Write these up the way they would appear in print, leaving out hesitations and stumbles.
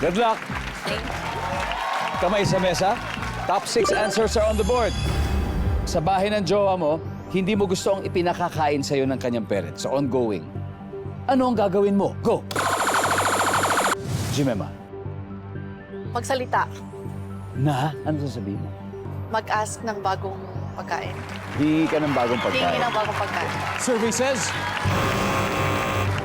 Good luck. Kamay sa mesa. Top 6 answers are on the board. Sa bahay ng jowa mo, hindi mo gusto ang ipinakakain sa'yo ng kanyang parents. So, ongoing. Ano ang gagawin mo? Go! Jimema. Magsalita. Na? Ano sasabihin mo? Mag-ask ng bagong pagkain. Hingi ka ng bagong Hingi pagkain. ng bagong pagkain. Survey says...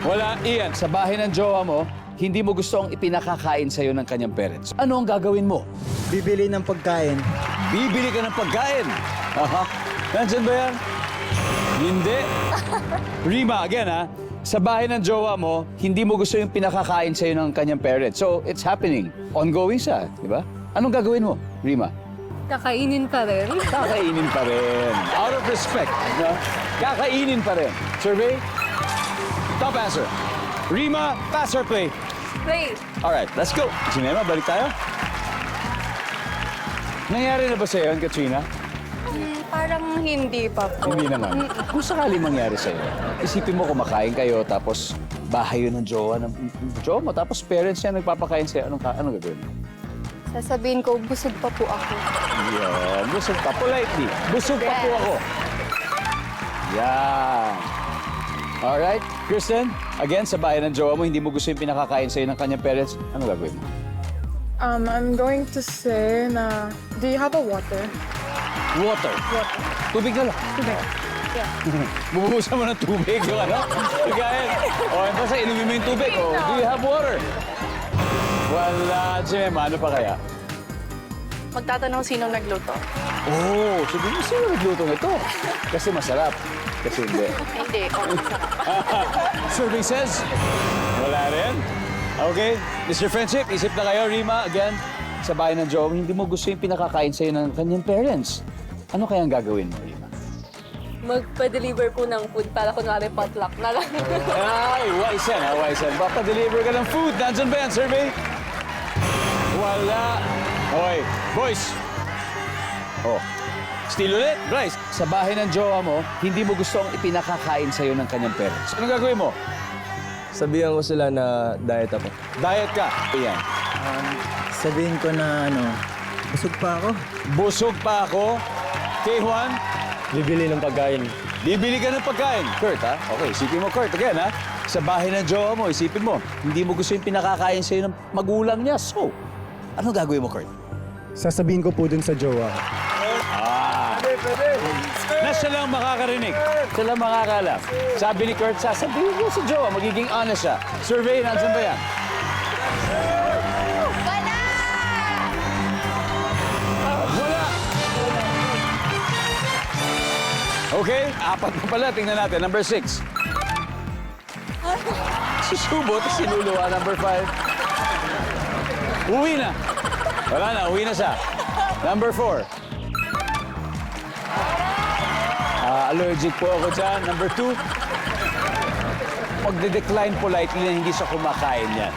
Wala, Ian. Sa bahay ng jowa mo, hindi mo gusto ang ipinakakain sa'yo ng kanyang parents. Ano ang gagawin mo? Bibili ng pagkain. Bibili ka ng pagkain. Aha. Nandyan ba yan? Hindi. Rima, again ha. Sa bahay ng jowa mo, hindi mo gusto yung pinakakain sa'yo ng kanyang parents. So, it's happening. Ongoing siya, di ba? Anong gagawin mo, Rima? Kakainin pa rin. Kakainin pa rin. Out of respect, no? Kakainin pa rin. Survey? Top answer. Rima, pass or play? Play. Alright, let's go. Sinema, balik tayo. Nangyari na ba sa'yo, Katrina? Parang hindi pa po. Hindi naman. Kung sakali mangyari sa'yo, isipin mo kumakain kayo, tapos bahay yun ng jowa mo, tapos parents niya nagpapakain sa'yo. Anong gagawin mo? Sasabihin ko, busog pa po ako. Yan, busog pa. Politely, busog pa po ako. Yan. Alright, Kristen, again, sa bahay ng jowa mo, hindi mo gusto yung pinakakain sa'yo ng kanyang parents. Ano gagawin mo? I'm going to say na, do you have a water? Water. Water. Tubig na lang. Tubig. Bubuhusan mo ng tubig yung ano? Pagkain. O, basta inumin mo yung tubig. O, do you have water? Wala, Gemma. Ano pa kaya? Magtatanong sinong nagluto. Oh, sabi mo, sino nagluto nito? Kasi masarap. Kasi hindi. Hindi. Survey says, wala rin. Okay, Mr. Friendship, isip na kayo, Rima, again, sa bahay ng jowa mo, hindi mo gusto yung pinakakain sa'yo ng kanyang parents. Ano kayang gagawin mo, Rima? Magpa-deliver po ng food para kunwari potluck na lang. Ay, wise yan, ha? Wise yan. Papadeliver ka ng food. Nandyan ba yan, survey? Wala. Okay, boys. Oh, still ulit, Bryce. Sa bahay ng jowa mo, hindi mo gusto ang ipinakakain sa'yo ng kanyang parents. Anong gagawin mo? Sabihan ko sila na diet ako. Diet ka. Ayan. Sabihin ko na busog pa ako. Busog pa ako. Kay Juan, Bibili ng pagkain. bibili ka ng pagkain. Kurt, ha? Okay, isipin mo, Kurt, again, ha? Sa bahay ng jowa mo, isipin mo, hindi mo gusto yung pinakakain sa'yo ng magulang niya. So, ano gagawin mo, Kurt? Sasabihin ko po dun sa jowa ko. Na siya lang makakarinig. Siya lang makakalam. Sabi ni Kurt, sasabihin mo sa jowa, magiging honest siya. Survey, nandiyan ba yan? Wala! Okay, apat na pala. Tingnan natin. Number 6. Susubo, tapos sinuluwa. Number 5. Uwi na. Wala na, uwi na siya. Number 4. Allergic po ako dyan. Number 2. Magde-decline politely na hindi siya kumakain yan.